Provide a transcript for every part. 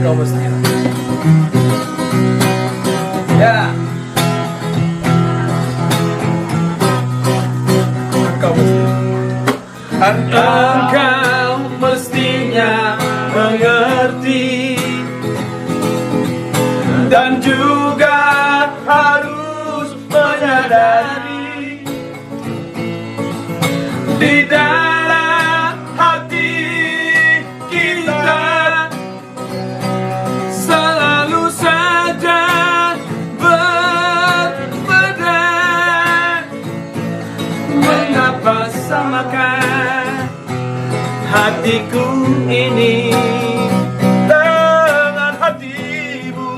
Engkau mestinya. Ya. Engkau mestinya mengerti dan juga harus menyadari di dalam hati kita selalu saja berbeda. Mengapa samakan hatiku ini dengan hatimu?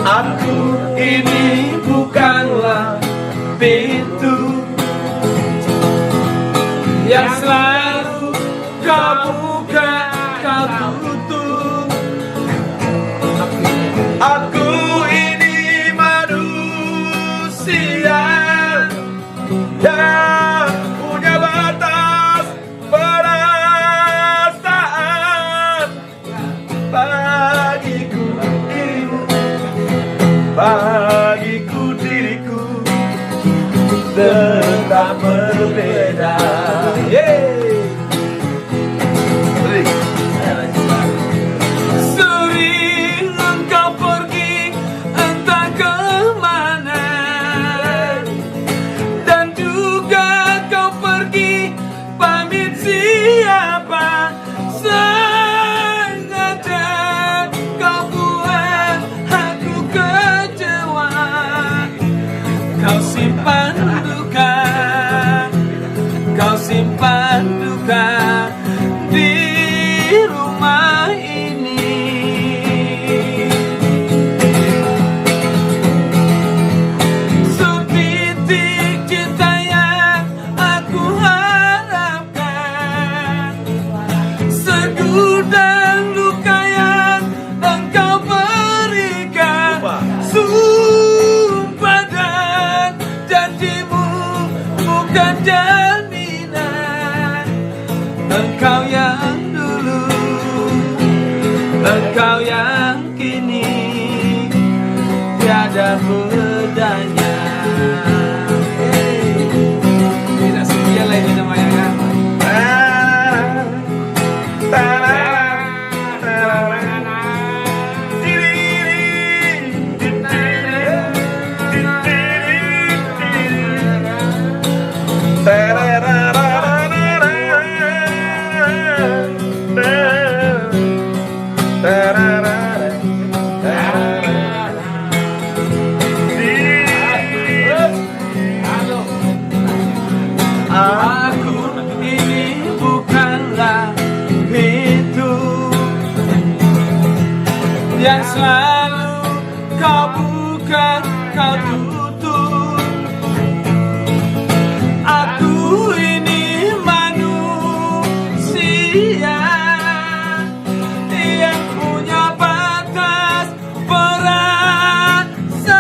Aku ini bukanlah pintu yang selalu kau buka, kau tutup. Aku ini manusia yang punya batas perasaan. Bagiku diriku tetap berbeda. Sering engkau pergi entah kemana, dan juga kau pergi pamit siapa. Sengaja kau buat aku kecewa. Kau simpan duka, kau simpan duka di rumah ini. Setitik cinta yang aku harapkan, segudang luka yang engkau berikan. Sumpah dan janjimu bukan jaminan. Engkau yang dulu, engkau yang kini, tiada bedanya. Tidak setia lagi namanya kan. Aku ini bukanlah pintu yang selalu kau buka, kau tutup. Aku ini manusia yang punya batas perasaan.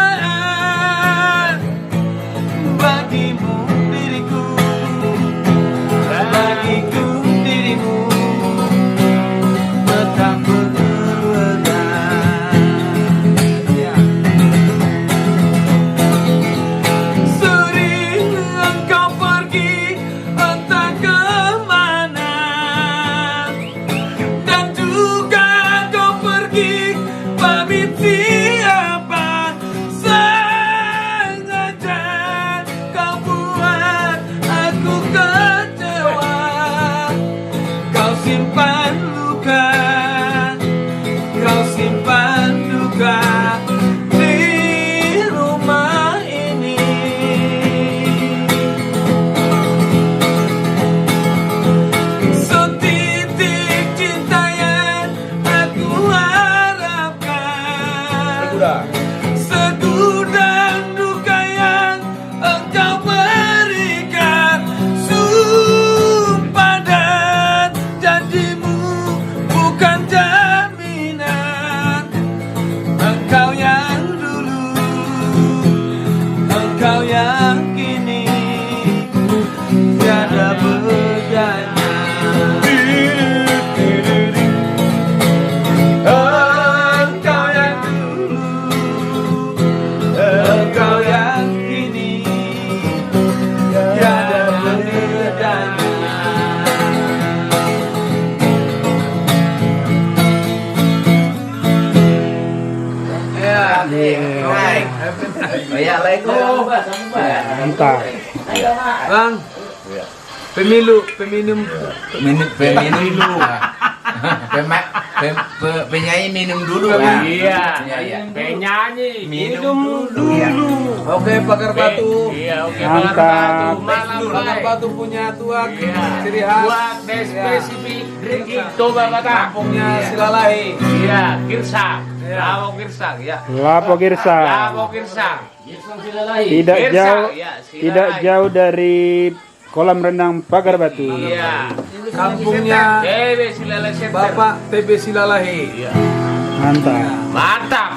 Bagimu diriku, bagiku dirimu tetap berbeda. Assalamualaikum. Mantap. Bang, pemilu. Penyanyi minum dulu. Iya. Iya. Penyanyi Minum dulu. Oke, Pagar Batu. Iya, oke. Mantap. Pagar Batu punya tuak ciri khas. Buat spesifik drinking coba kata. Kampungnya Silalahi. Iya, Girsa. Iya. Lapo Girsa, ya. Lapo Girsa. Lapo Girsa. Tidak Girsa, jauh, ya, Silalahi. tidak jauh dari kolam renang Pagar Batu. Iya. Kampungnya TB Silalahi Center. Bapak TB Silalahi. Iya. Mantap. Mantap.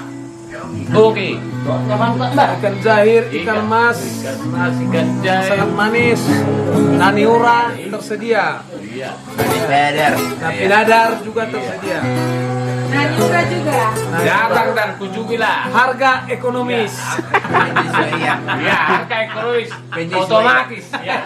Oke. Ikan zahir, ikan mas, Ikan mas, ikan jahe. sangat manis. Naniura tersedia. Iya. Beder. Napi dadar juga tersedia. Nanyura juga. Datang dan kunjungilah. Harga ekonomis. Iya. Ya, harga ekonomis Penyesuaian. otomatis. Ya.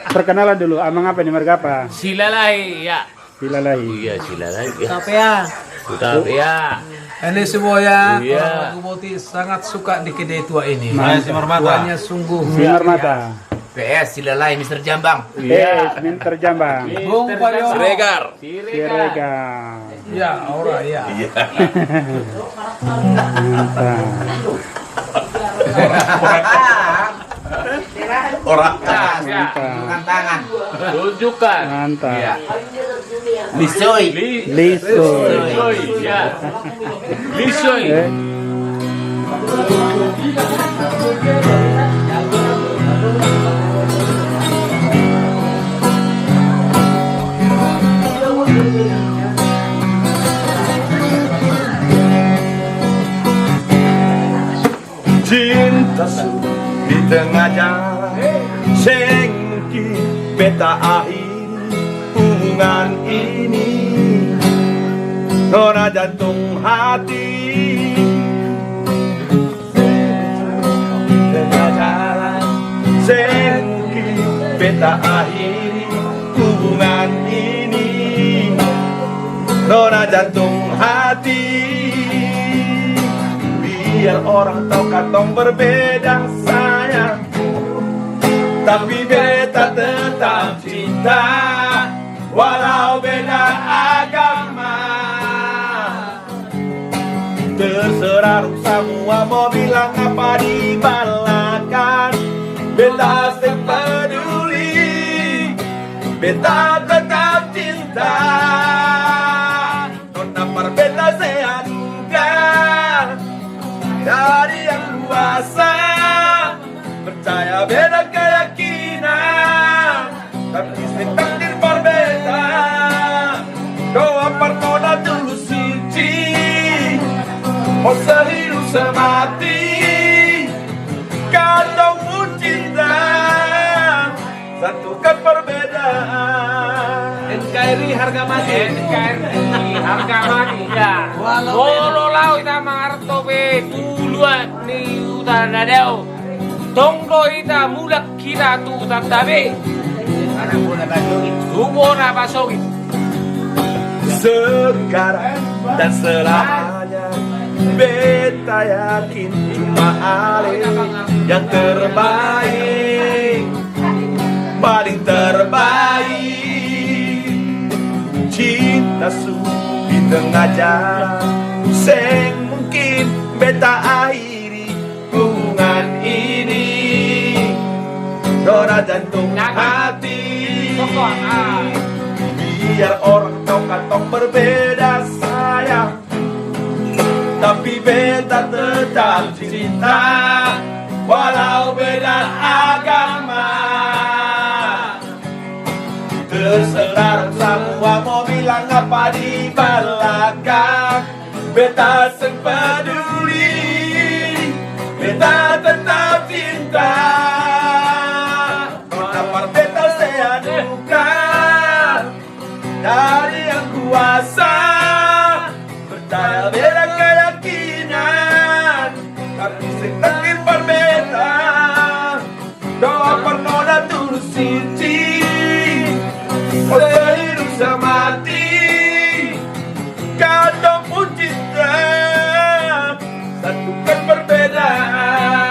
Perkenalan dulu, amang apa nih, marga apa? Silalahi, ya. Silalahi. Iya, silalahi. Ya. Tapi ya, Sudah, ya. ini semua ya, Iya. orang Lagu Boti sangat suka di kedai tua ini. Mantap. Tuanya sungguh. Sinar mata. PS Silalahi Mr. Jambang. Minter Jambang. Bung Payo. Regar. Sirega. Ya, ora ya. Mantap. Orang Ya. tunjukkan tangan. Tunjukkan. Mantap. Iya. Lisoy. Liso. Lisoy, ya. Lisoy. Eh, Cinta di tengah jalan sing mungkin beta akhiri hubungan ini nona jantung hati tengah jalan sing mungkin beta akhiri hubungan ini nona jantung hati. Biar orang tahu katong berbeda sayang, tapi beta tetap cinta walau beda agama. Terserah semua mau bilang apa di belakang, beta sing peduli, beta tetap cinta. Nona berbeda saya duga dari yang kuasa, percaya beda keyakinan, tapi takdir berbeda. Doa permoda dulu suci, mau sehidup semati, kau pun cinta, satukan perbedaan. NKRI harga mati. NKRI harga mati, ya. Walau lau ita mangarto be tuluan ni utara dadao. Tonggo ita mulak kira tu tatabe. Tubo na basogi. Sekarang dan selamanya beta yakin cuma Ale yang terbaik, paling terbaik. Cinta su di tengah jalan sing mungkin beta akhiri hubungan ini. Nona jantung hati, biar orang tahu katong berbeda sayang, tapi beta tetap cinta walau beda agama. Terserah semua mau bilang apa di belakang, beta sing peduli, beta tetap cinta. Nona beta saya duka dari yang kuasa, percaya beda keyakinan, tapi sing takdir berbeda. Doa permoda tulus suci, oleh hidup semati, kau pun cinta, satukan perbedaan.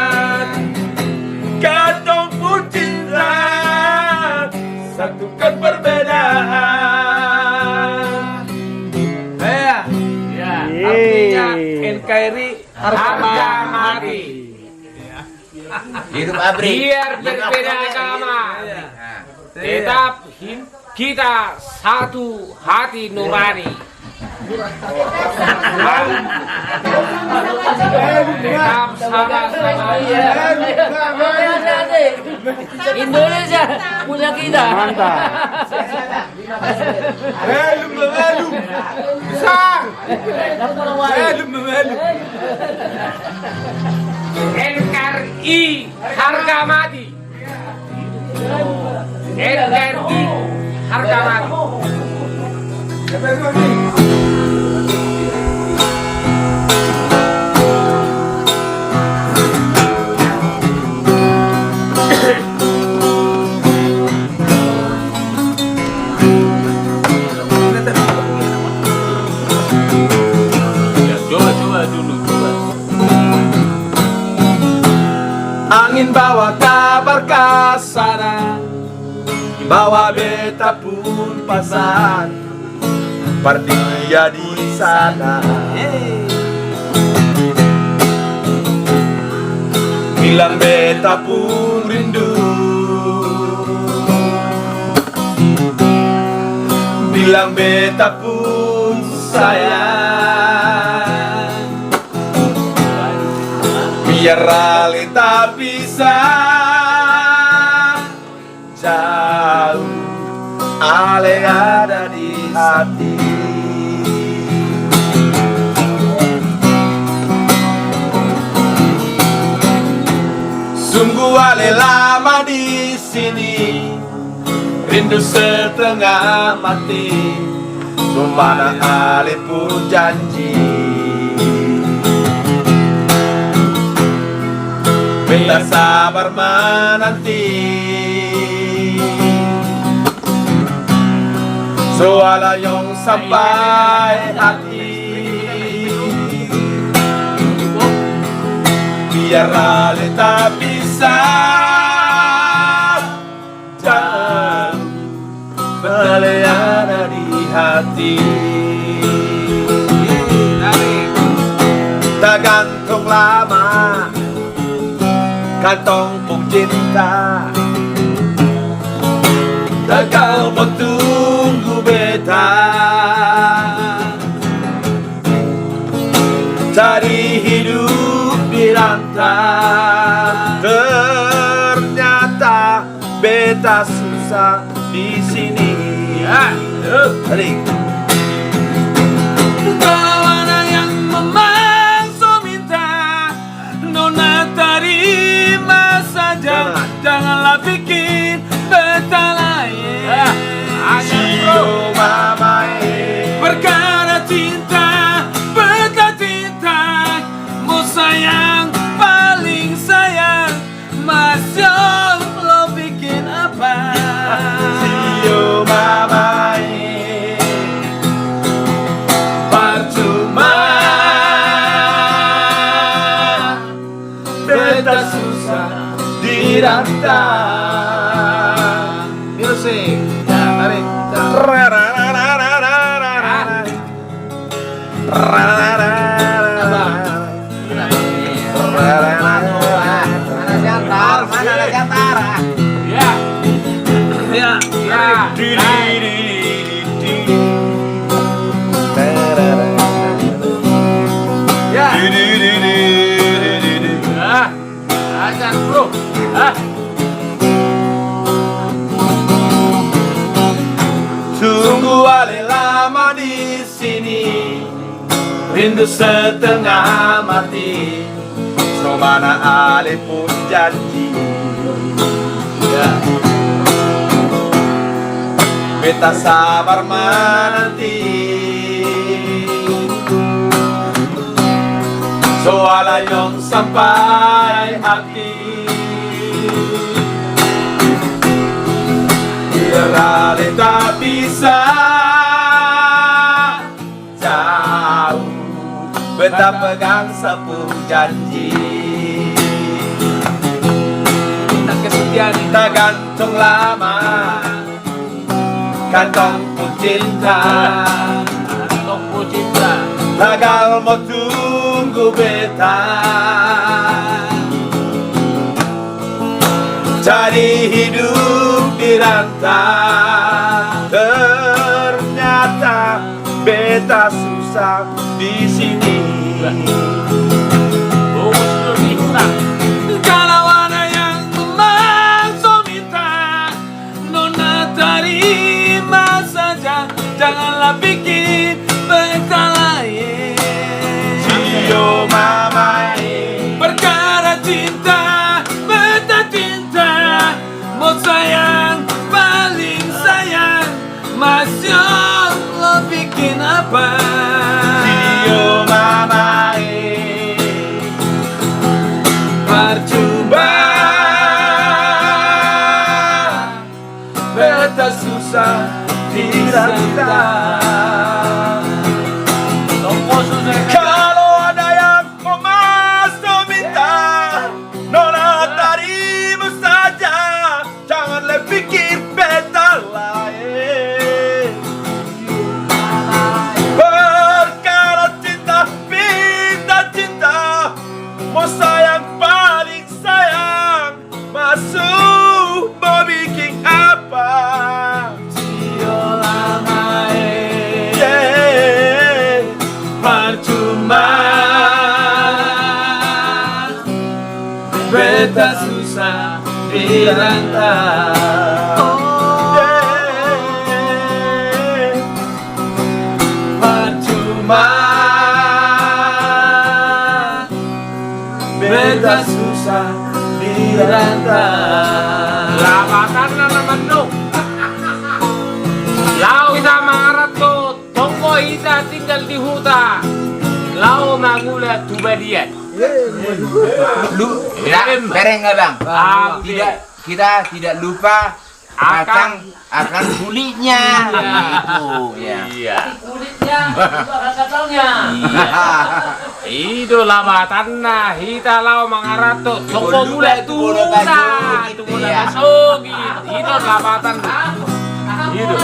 Hidup abri. Biar berbeda agama, tetap kita satu hati nurani. Tetap sama-sama. Indonesia punya kita. Mantap. Belum. Bisa. Belum. NKRI harga mati. NKRI harga mati. Coba dulu. Angin bawa kabar kasana, bawa beta pun pasan, parti dia di sana. Bilang beta pun rindu, bilang beta pun sayang. Biar realita bisa jauh, ale ada di hati. Sungguh ale lama di sini, rindu setengah mati, sumpah ale pun janji. Beta sabar menanti, soal yang sampai hati. Biar realita bisa jauh, berlian di hati. Tak gantung lama, kantong pun cinta, tak kau mau tunggu beta, cari hidup di rantau. Ternyata beta susah di sini. Kawan yang memaksa minta, nona terima saja, janganlah bikin beta lain. Sio mamae, perkara cinta, beta cinta, mau sayang paling sayang, masih lo bikin apa? Sio mamae, percuma beta susah dirantau. Music, tarik. Mana ada jantara? Ya. Ajar bro. Sungguh ale lama di sini, rindu setengah mati, semana ale pun janji. Beta sabar menanti, soal yang sampai hati. Biar realita bisa jauh, beta pegang sepuluh janji. Tak gantung lama, kantong pun cinta, tagal mau tunggu beta, cari hidup di rantau. Ternyata beta susah di sini. Kalau ada yang memaksa minta, nona terima saja, janganlah bikin beta lain. Cio mama, perkara cinta, beta cinta, mau sayang paling sayang, masih lo bikin apa? Cio mama, percuma, beta susah dirantau. Kalau ada yang memaksa minta, nona terima saja, janganlah pikir beta lain. Perkara cinta, beta cinta, mau sayang paling sayang, masuk mau bikin apa? Percuma, beta susah dirantau. Percuma, beta susah dirantau. Labatan na naman no. Lao ita mangarat to, tongko ita tinggal di huta. Lao mangulat tubadian. Bereng nggak bang? Hampir. Kita tidak lupa Akang. akan kulitnya. Itu ya. Iya. Kulitnya, itu akan katanya. Itu labatan na, hita lao mangarat to, tongko mulai Itu bola tuna. baju Itu gitu bola ya. masuk. Itu labatan. Itu.